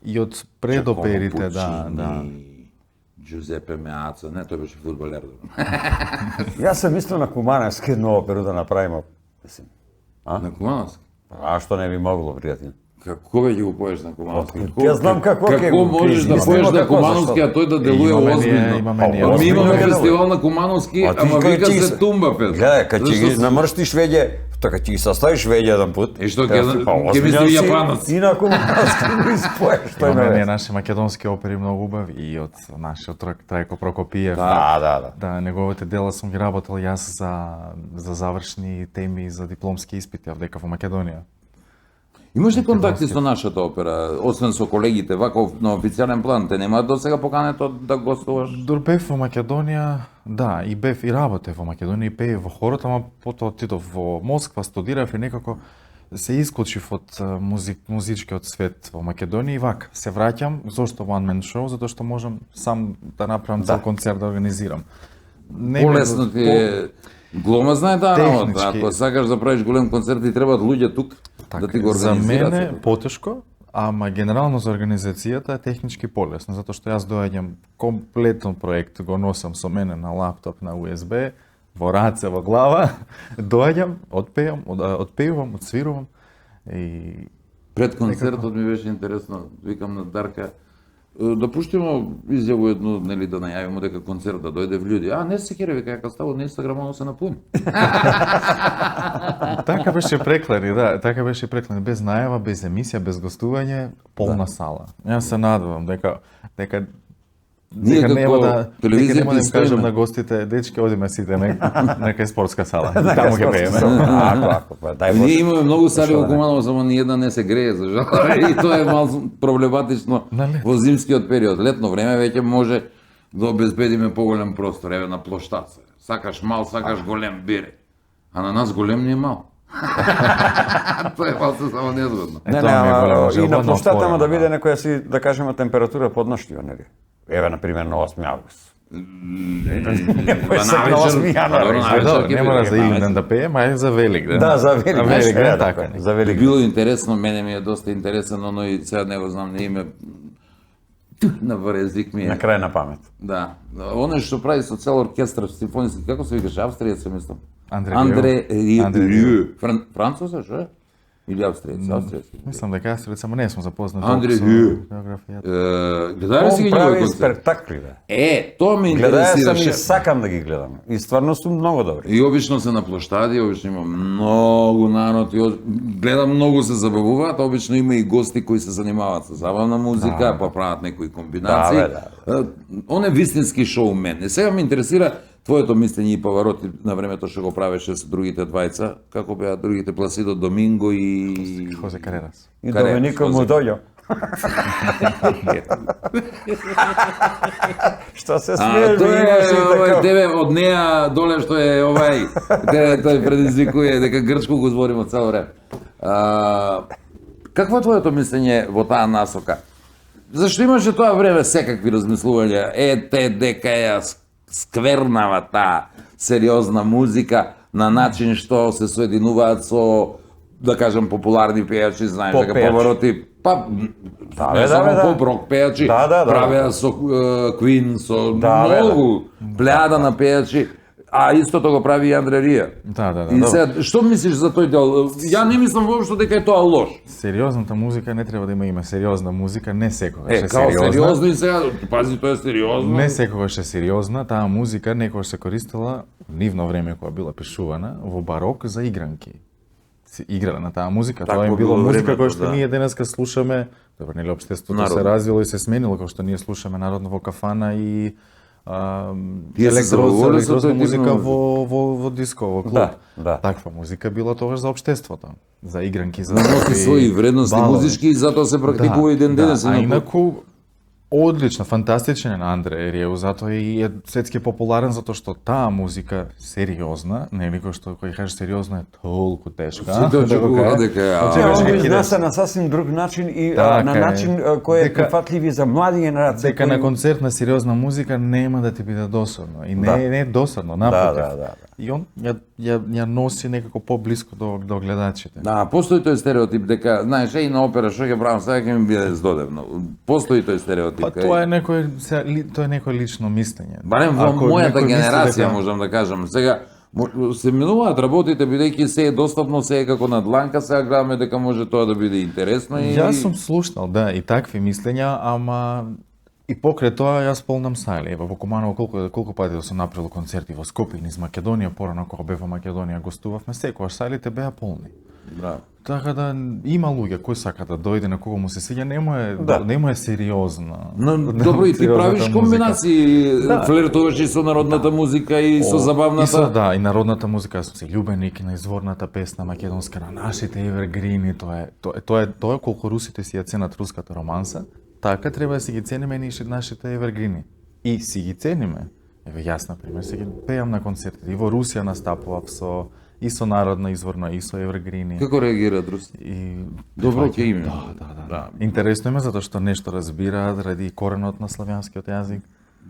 И од предоперите, да. Джузепе Меаца, не, тој беше фудбалер. Јас сам мислил на Куманевски едну оперу да направиме. Мислим, На Кумановски. а што не би могло, пријател? Како веќе го поеш на Кумановски? Ја знам како ќе Како го можеш да измислиме, поеш на како, Кумановски, а тој да делуе Имаме ние- озбилно? имаме ние Ми озбилно имаме делуе. фестивал на Кумановски, А ти ама кај вика ти се Тумба фест. Гледај, кај ти Зашто ги се- намрштиш веќе, така ќе ги составиш веќе еден пат. И што, Јас ќе- ти, па, ќе озбилјан мисли си јапанец. И на Кумановски го испоеш, што Имаме ние е. наши македонски опери многу убави и од нашиот Трајко Прокопиев. Да. Да, неговите дела сум ги работел јас за завршни теми за дипломски испити дека во Македонија. Имаш ли контакти со нашата опера, освен со колегите, вако на официјален план? Те немаат до сега покането да гостуваш? Дор бев во Македонија, да, и бев и работев во Македонија и пеев во хорот, ама потоа отидов во Москва, студирав и некако се исклучив од музичкиот свет во Македонија и вака, се враќам, зошто one man show, затоа што можам сам да направам цел концерт да организирам. Не ми- Полесно ти е... Гломазна е таа работа. Технички. Ако сакаш да правиш голем концерт, ти требаат луѓе тук да ти го За организираат. мене сето. потешко, ама генерално за организацијата е технички полесно, затоа што јас доаѓам комплетен проект, го носам со мене на лаптоп, на USB, во раце, во глава, доаѓам, одпејувам, одсвирувам и Пред концертот ми беше интересно, викам на Дарка, да пуштимо изјаву едно, нели, да најавимо дека концерт да дојде в луѓе. А, не се хере, вика, ја ставам на Инстаграм, оно се напуни. така беше преклани, да, така беше преклани, без најава, без емисија, без гостување, полна сала. Јас се надевам дека Ние како нема да телевизија нема да им ги кажам стоиме. на гостите, дечки, одиме сите нека е спортска сала. Таму ќе пееме. Ако, па, дај Ние Боже. имаме многу сали во Зашто да не? Куманово, само ни една не се грее, за жал. И тоа е малку проблематично На лет. во зимскиот период. Летно време веќе може да обезбедиме поголем простор, еве на плоштаца. Сакаш мал, сакаш голем, бире. А на нас голем не е мал. Тоа е малку само незгодно. Не, Тоа ми е голема ама и желба, на но площата, ама да отворена, биде некоја си, да кажеме, температура подноштива, нели? Еве, например, на 8 август. Па се на 8 јануари. Е, добро, не мора за Илинден да пеем, а е за Великден. Да, за Велик За ден, Великден, да, така. за Велик ден. Било интересно, мене ми е доста интересен, но и сега не го знам на име. На врезик ми е. На крај на памет. Да. Оно што прави со цел оркестар симфониски, како се викаше, Австријец се мислам. Андре Андре Риу. Андре Риу. Француз е, што е? Или австријец? Австријец. Мислам дека јас само не сум запознат Андре толку со Риу. географијата. Гледај ли си Он ги прави негови концерти? спектакли, бе. Тоа ме Гледаја сам и интересираше. сакам да ги гледам. И стварно сум многу добри. И обично се на плоштади, обично има многу народ и гледам многу се забавуваат, а обично има и гости кои се занимаваат со забавна музика, па прават некои комбинации. Да, Он е вистински шоумен. И сега ме интересира твоето мислење и Павароти на времето што го правеше со другите двајца, како беа другите Пласидо Доминго и Хозе Карерас. И Каре, Доменико што му се- дојде. Што се А, смееш, тоа бе, е имаш и овој така. тебе од неа доле што е овај, тој предизвикува дека грчко го збориме цело време. Какво е твоето мислење во таа насока? Зашто имаше тоа време секакви размислувања, те дека ја сквернава таа сериозна музика на начин што се соединуваат со, да кажам, популарни пејачи, знаеш дека Поп-пејачи. Павароти Па, Да, не бе, само да. поп-рок пејачи, Да. правеа со Queen, со Да, бе, многу плејада на пејачи, а истото го прави и Андре Рија. Да. И сега, што мислиш за тој дел? Ја не мислам воопшто дека е тоа лош. Сериозната музика не треба да има име. Сериозна музика не секогаш е Као сериозна. сериозно и сега, пази, тоа е сериозно. Не секогаш е сериозна, таа музика некогаш се користела нивно време кога била пишувана во барок за игранки. Се играла на таа музика, Такво тоа е било било музика времето, која што да. ние денеска слушаме, добро, нели општеството Народно. се развило и се сменило, како што ние слушаме народно во кафана и Тие се заговорили со електрозна тој тип музика на во диско, во клуб. Да. Таква музика била тогаш за општеството, за игранки, за носи некои своји вредности балови. музички и затоа се практикува и ден денес. А инаку одлично, фантастичен е Андре Риеу, затоа и е светски популарен затоа што таа музика сериозна, нели кој што кој кажеш сериозно е толку тешка. Сите очекуваат дека е, Тя Очекуваш го дека изнася на сасвим друг начин и Така на е. начин кој е Дека- прифатлив и за млади генерации. дека на концерт на сериозна музика нема да ти биде досадно. И не е досадно, напротив. Да. И он ја носи некако поблиско до гледачите. Да, постои тој стереотип дека, знаеш, и на опера што ќе правам сега ќе ми биде здодевно. Постои тој стереотип. Па тоа е тоа е некој лично мислење. Барем во Ако мојата некој мисли генерација дека- можам да кажам. Сега се минуваат работите бидејќи се е достапно, се е како на дланка, сега гледаме дека може тоа да биде интересно и Јас сум слушнал, да, и такви мислења, ама и покрај тоа јас полнам сали. Ево во Куманово колку пати да сум направил концерти во Скопје, низ Македонија, порано кога бев во Македонија гостувавме, секогаш салите беа полни. Браво. Така да има луѓе кои сака да дојде на кого му се свиѓа, Да. нема е сериозно. Но добро и ти сериозната правиш музика. комбинации, Да. флиртуваш и со народната музика и со И забавната. да, и народната музика, јас сум се љубеник на изворната песна македонска, на нашите евергрини, тоа е колку русите си ја ценат руската романса, така треба да си ги цениме и нашите евергрини. И си ги цениме. Еве јас на пример се ги пеам на концерти и во Русија настапував и со народна изворна и со евергрини. Како реагираат руси? И Добро ќе им. Да. Интересно ме затоа што нешто разбираат ради коренот на славјанскиот јазик.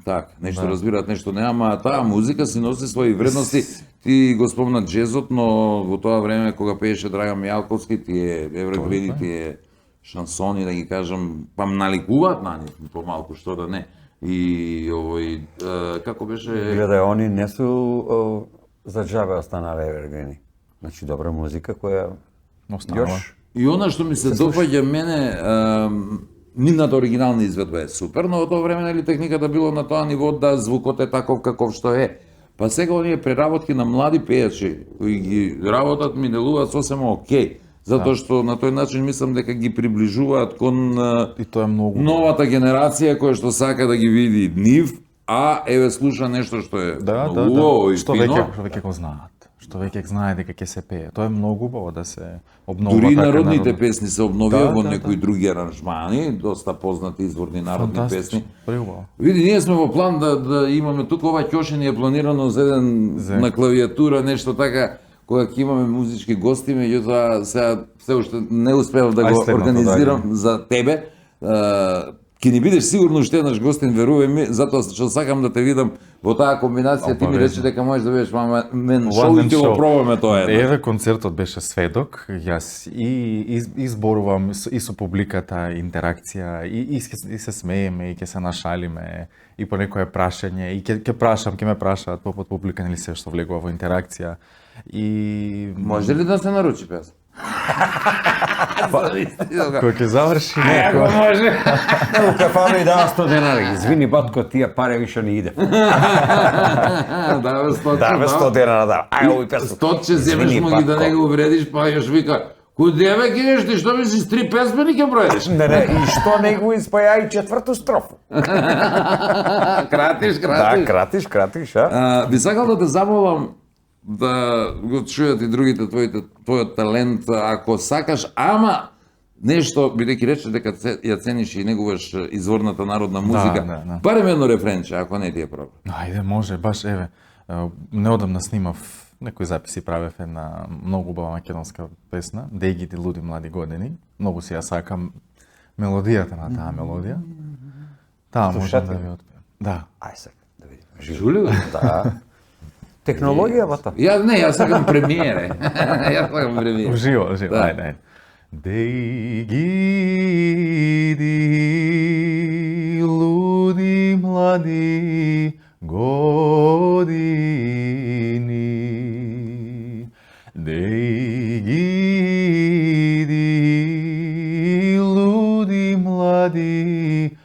Так, нешто разбираат, нешто не, ама таа музика си носи своји вредности. Ти го спомна джезот, но во тоа време кога пееше Драган Мијалковски, тие еврогрини, тие шансони, да ги кажам, па наликуваат на нив, помалку што да не. И овој како беше Гледај, они не су за џабе останале евергрини. Значи добра музика која Останала. још и она што ми се допаѓа мене, нивната оригинална изведба е супер, но во тоа време нели техниката било на тоа ниво да звукот е таков каков што е. Па сега оние преработки на млади пејачи кои ги работат ми делуваат сосема окей, затоа што на тој начин мислам дека ги приближуваат кон И тоа е многу. новата генерација која што сака да ги види нив, а еве слуша нешто што е Да. убаво и Што фино. веќе го знаат. Што веќе знае дека ќе се пее. Тоа е многу убаво да се обновува Дури и така народните народно. песни се обновија во Да. некои други аранжмани, доста познати изворни народни Фантастично, песни. преубаво. Види, ние сме во план да имаме тука ова ќоше ни е планирано за еден на клавиатура, нешто така, кога ќе имаме музички гости, меѓутоа сега се уште не успеав да Ај го следното, организирам за тебе. Ќе ни бидеш сигурно уште еднаш гостин, верувај ми, затоа што сакам да те видам во таа комбинација. Ти ми рече дека можеш да бидеш мен шоу и ќе го пробаме тоа еднаш. Еве концертот беше сведок, јас и изборувам и со публиката интеракција и се смееме и ќе се нашалиме и по некое прашање и ќе ме прашаат по публика нели се што влегува во интеракција и Може ли да се наручи песна? кога ќе заврши Ако некој може. у кафана и дава 100 денари. Извини, батко, тие пари више не иде. Да, бе, стотче, Да, бе, 100 денара да. Ај, овој песен. Стотче земеш Извини, му ги да батко. не го увредиш, па још вика, куде бе кидеш ти, што мислиш, 3 песмени ќе бројиш? Не, и што не го испаја и четврту строфу? Кратиш, Да, кратиш. кратиш, а? Би сакал да те замолам да го чујат и другите твојот талент, ако сакаш, ама нешто, бидејќи рече дека ја цениш и негуваш изворната народна музика, да. барем едно рефренче, ако не ти е проблем. Ајде, може, баш еве. Неодамна снимав некои записи, правев една многу убава македонска песна, Дејгите луди млади години. Многу си ја сакам мелодијата на таа мелодија. Таа можам Слушате? да ви отпеам. Да. Ај сега, да видиме. Чули го? Да. Технологија, бата. Јас сакам премиере. Јас сакам премиере. Уживо, Да. ајде. Дей гиди, луди млади години. Дей гиди, луди млади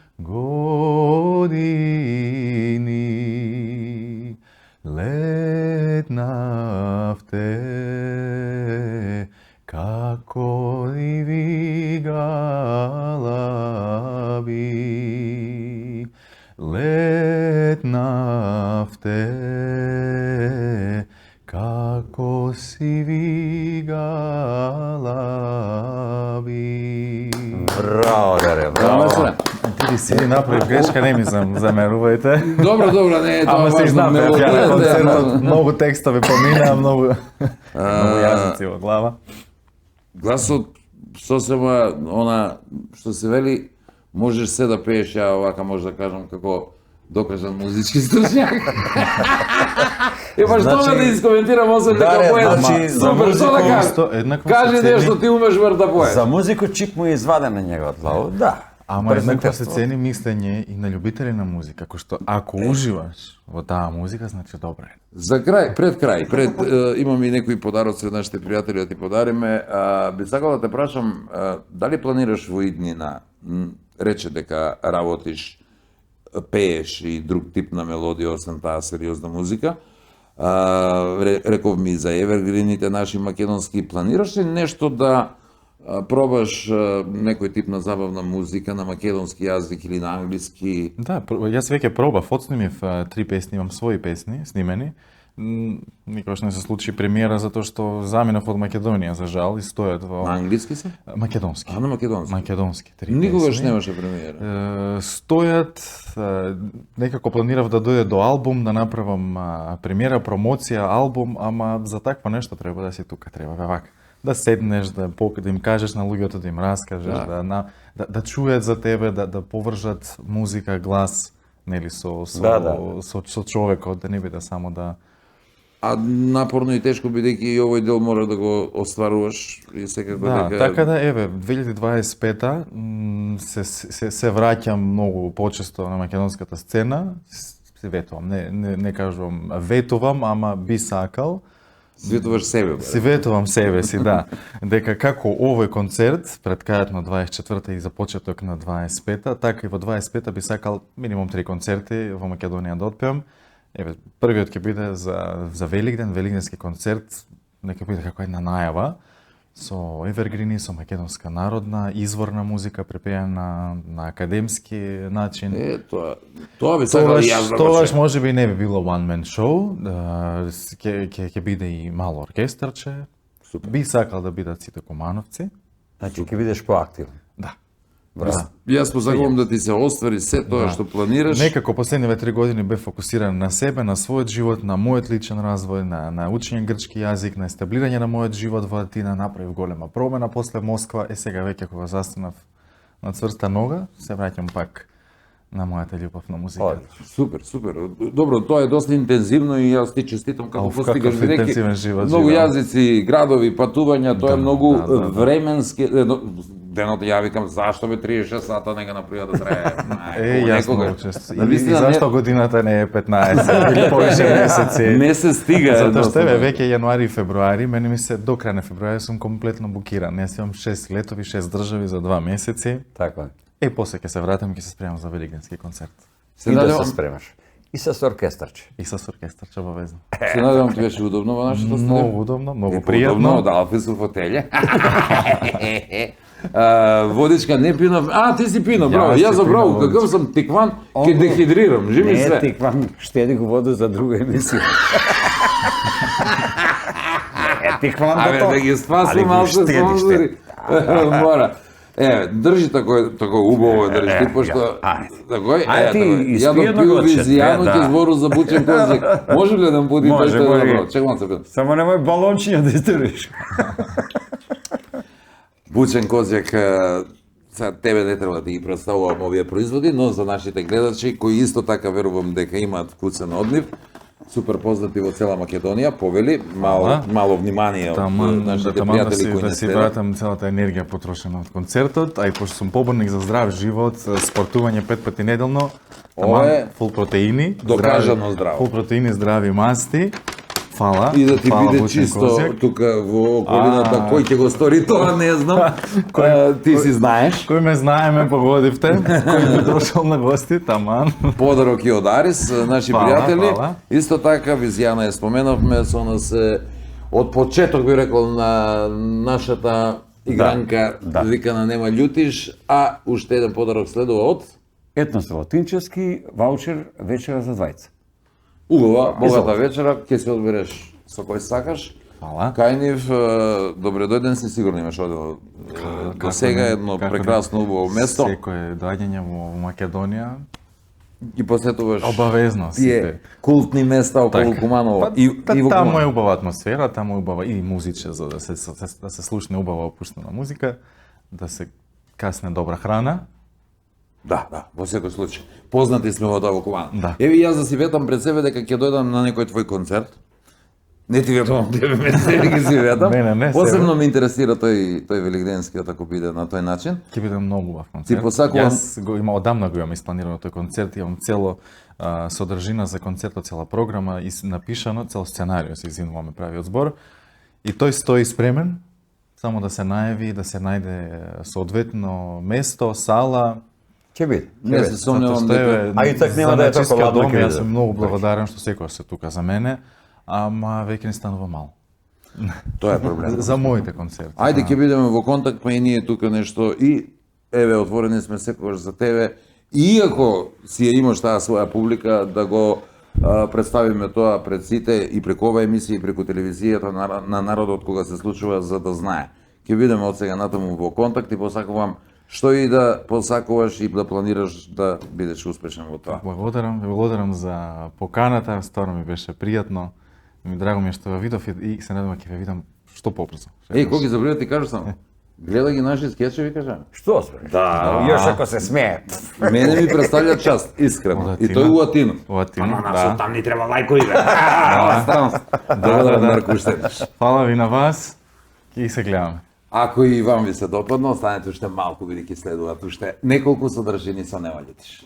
години. Лет нафте, како диви галаби. Лет нафте, како сиви галаби. Браво, Даре, браво. Ти си направи грешка, не ми замерувајте. Добро, добро, не е тоа Ама се важно. знам, ја на Мелодијата е концертот многу текстови помина, многу јазици во глава. Гласот сосема она што се вели, можеш се да пееш, ја овака може да кажам како докажан музички стручњак. Ема што Значи, да искоментирам освен дека Даре, поеш? значи, за Супер, што да Исто, кажам? еднакво Кажи се цени. нешто, ти умеш вер да поеш. За музику чип му е изваден на неговот глава, да. Ама еднакво се Презентерство. цени мислење и на љубители на музика, кој што ако уживаш во таа музика, значи добро е. За крај, пред имам и некои подароци од нашите пријатели да ти подариме. Би сакал да те прашам, дали планираш во иднина, рече дека работиш, пееш и друг тип на мелодија, освен таа сериозна музика. Реков ми за евергрините наши македонски, планираш ли нешто да пробаш некој тип на забавна музика на македонски јазик или на англиски? Да, јас веќе пробав, отснимив 3 песни, имам своји песни снимени. Никогаш не се случи премиера затоа што заминав од Македонија, за жал, и стојат во На англиски се? македонски. А, на македонски. Македонски 3 Никогаш песни. немаше премиера. Стојат, некако планирав да дојде до албум, да направам премиера, промоција, албум, ама за такво нешто треба да си тука, треба вака. Да седнеш, да им кажеш на луѓето, да им раскажеш, да чујат за тебе, да повржат музика, глас, нели со човекот, да не биде само да. А напорно и тешко бидејќи и овој дел мора да го остваруваш и секако Да, дека... така да, еве, 2025-та се враќам многу почесто на македонската сцена, се ветувам, не кажувам ветувам, ама би сакал. Светуваш себе, Си ветувам себе си, да. Дека како овој концерт, пред крајот на 24-та и за почеток на 25-та, така и во 25-та би сакал минимум 3 концерти во Македонија да отпеам. Еве, првиот ќе биде за Великден, великденски концерт, нека биде како една најава, со евергрини, со македонска народна, изворна музика, препеана на академски начин. Тоа би сакал и јас да го Тогаш чуем. може би не би било one man show, ќе биде и мало оркестарче. Би сакал да бидат сите комановци. Значи, ќе бидеш поактивен. Да. Јас посакувам да ти се оствари се тоа што планираш. Некако последниве 3 години бев фокусиран на себе, на својот живот, на мојот личен развој, на учење грчки јазик, на естаблирање на мојот живот во Атина, направив голема промена после Москва, сега веќе кога застанав на цврста нога, се враќам пак на мојата љубов на музиката. Супер, супер. Добро, тоа е доста интензивно и јас ти честитам како Ауф, постигаш каков интензивен бидејќи живот многу живеам. јазици, градови, патувања, тоа е многу да. временски. Денот ја викам зашто бе 36 сата нека направи да трае. Јас многу често. И Навистина, зашто годината не е 15 или повеќе месеци? Не се стига. Затоа што едноставно. веќе јануари и февруари, мене ми се до крај на февруари сум комплетно букиран. Јас имам 6 летови, 6 држави за 2 месеци. Така И е. после ќе се вратам и ќе се спремам за великденски концерт. Се И да надевам, се спремаш. И с оркестарче. И со оркестарче обавезно. се надевам ти беше удобно во нашето студио. Многу удобно, многу Удобно, пријатно. да, алфи со фотелја. Водичка не пинав. А, ти си пинав, браво. Јас Јас си забраво, пинав каков сум тикван, ќе дехидрирам, живи Не, све. тиквам, штеди го воду за друга емисија. Тиквам Абе, да ги спасам малку спонзори. Мора. Држи тако убаво држи, ти пошто... Такој, Ајде ти, ја испи едно допил глотче, визијано да. ќе збору за бучен козик. Може ли да му буди Може, тоа може. добро? Чекам се питам. Само немој балончиња да истериш. Бучен козјак, сега тебе не треба да ги представувам овие производи, но за нашите гледачи кои исто така верувам дека имаат вкусен од нив, супер познати во цела Македонија, повели, мало внимание од нашите пријатели кои да не си следат. вратам целата енергија потрошена од концертот, а и пошто сум поборник за здрав живот, спортување 5 пати неделно, Ова е фул протеини, докажано здраво. Фул протеини, здрави масти. Фала. И да ти фала, биде Вучен чисто Козјак. тука во околината, кој ќе го стори тоа, не знам. Ти си знаеш. Кој ме знае, ме погодивте. Кој би дошол на гости, таман. Подарок и од Арис, наши Фала, пријатели. фала. Исто така, Визијана ја споменавме, со нас од почеток би рекол на нашата игранка, викана нема љутиш, а уште еден подарок следува од Етнос-латинчески ваучер вечера за двајца. убава, богата вечера, ќе се одбереш со кој сакаш. Фала. Кај нив, добре дојден си, сигурно имаш одел до сега едно прекрасно убаво место Секој доаѓање во Македонија, и посетуваш обавезно тие сите. култни места околу Куманово. И во таму е Куманово. убава атмосфера, таму е убава и музиче за да се слушне убава опуштена музика, да се касне добра храна. Да, во секој случај. Познати сме во тоа во Куманово. Да. Еви јас да си ветам пред себе дека ќе дојдам на некој твој концерт. Не ти ветувам тебе, ме себе ги си ветам. Мене не, Посебно себе. ме интересира тој великденскиот ако биде на тој начин. Ќе биде многу убав концерт. Ти посакувам- Јас одамна го имам испланирано тој концерт, имам цело содржина за концертот, цела програма и напишано, цел сценарио се извинуваме правиот збор. И тој стои спремен, само да се најави, да се најде соодветно место, сала. Ќе биде. Не се сомневам дека А и так нема да е толку ладно ќе биде. Јас сум многу благодарен што секојаш се тука за мене, ама веќе не станува мало. тоа е проблем. За моите концерти. Ајде ќе бидеме во контакт, па и ние тука нешто и еве отворени сме секогаш за тебе. Иако си ја имаш таа своја публика да го представиме тоа пред сите и преку ова емисија и преку телевизијата на народот кога се случува за да знае. Ќе бидеме од сега натаму во контакт и посакувам што и да посакуваш и да планираш да бидеш успешен во тоа. Благодарам за поканата, стварно ми беше пријатно. Драго ми е што ве видов и се надевам ќе ве видам што побрзо. Еј, кој ги забрива ти кажа само? Гледа ги наши скечеви, кажа. Што сме? Да. Још ако се смее. Мене ми представља част, искрено. И тој у Атину. Во Атина, да. Там ни треба лајкови, бе. Добро, Марко, уште еднаш. Фала ви на вас и се гледаме. Ако и вам ви се допадна, останете уште малку, бидејќи следуваат уште неколку содржини со Нема љутиш.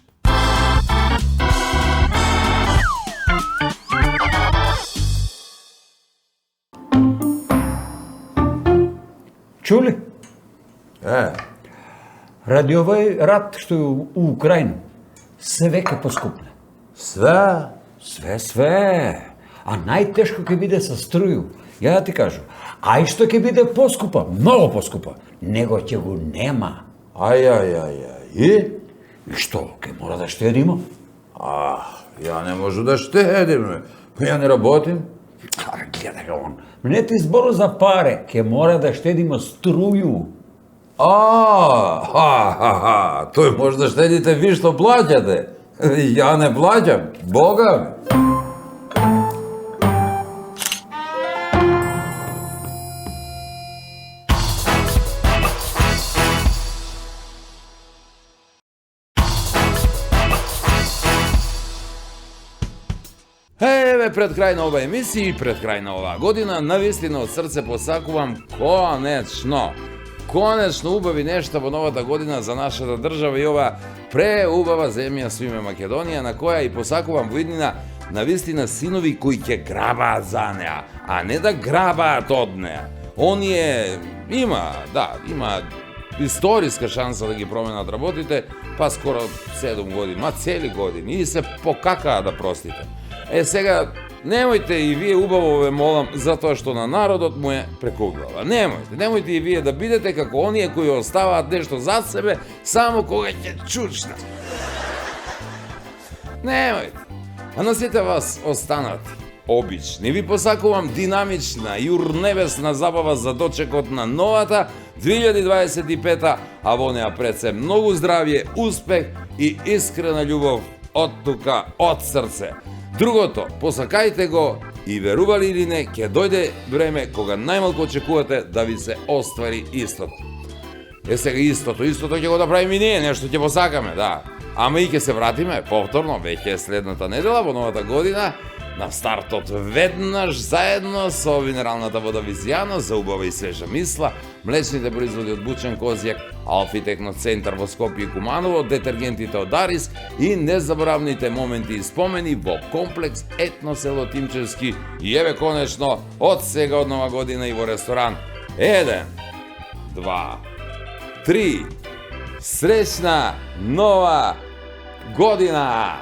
Чули? Ради овој рат што е у Украина, се веќе поскупне. Све? Све. А најтешко ќе биде со струју. Ја да ти кажу, а и што ќе биде поскупа, многу поскупа, него ќе го нема. И? И што, ќе мора да штедиме? Ја не можу да штедиме. Па ја не работим. Гледај го он. Не ти збору за паре, ќе мора да штедиме струју. Тој може да штедите ви што плаќате. Ја не плаќам, Бога ми. Еве, пред крај на ова емисија и пред крај на оваа година, навистина од срце посакувам конечно убави нешта во новата година за нашата држава и ова преубава земја свиме Македонија, на која и посакувам во иднина навистина синови кои ќе грабаат за неа, а не да грабаат од неа. Оние има историска шанса да ги променат работите, па скоро 7 години, цели години и се покакаа да простите. Сега, немојте и вие убаво ве молам, затоа што на народот му е преку глава. Немојте и вие да бидете како оние кои оставаат нешто зад себе само кога ќе чучнат. Немојте. А на сите вас останати обични. Ви посакувам динамична и урнебесна забава за дочекот на новата 2025, а во неа пред се многу здравје, успех и искрена љубов од тука, од срце. Другото, посакајте го и верували или не, ќе дојде време кога најмалку очекувате да ви се оствари истото. Сега истото ќе го да правиме и ние, нешто ќе посакаме, да. Ама и ќе се вратиме повторно, веќе следната недела, во новата година, на стартот веднаш заедно со минералната вода Визијано за убава и свежа мисла, млечните производи од бучен козјак, Алфи Техноцентар во Скопје и Куманово, детергентите од Арис и незаборавните моменти и спомени во комплекс Етно село Тимчевски и еве конечно од сега од нова година и во ресторан 1, 2, 3. Среќна нова година!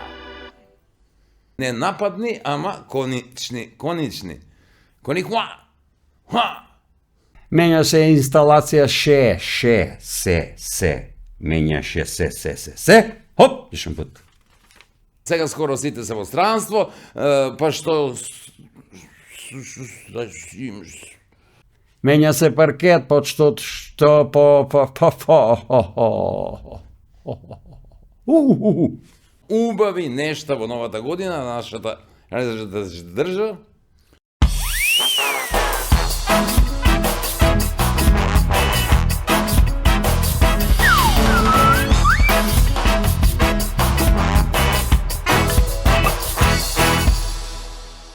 Не нападни, ама конични. Кониква! Ха! Менја се инсталација се. Менја се. Хоп, ишен пут. Сега скоро сите се во странство, па што... Менја се паркет, почто што Убави нешта во новата година, нашата држава,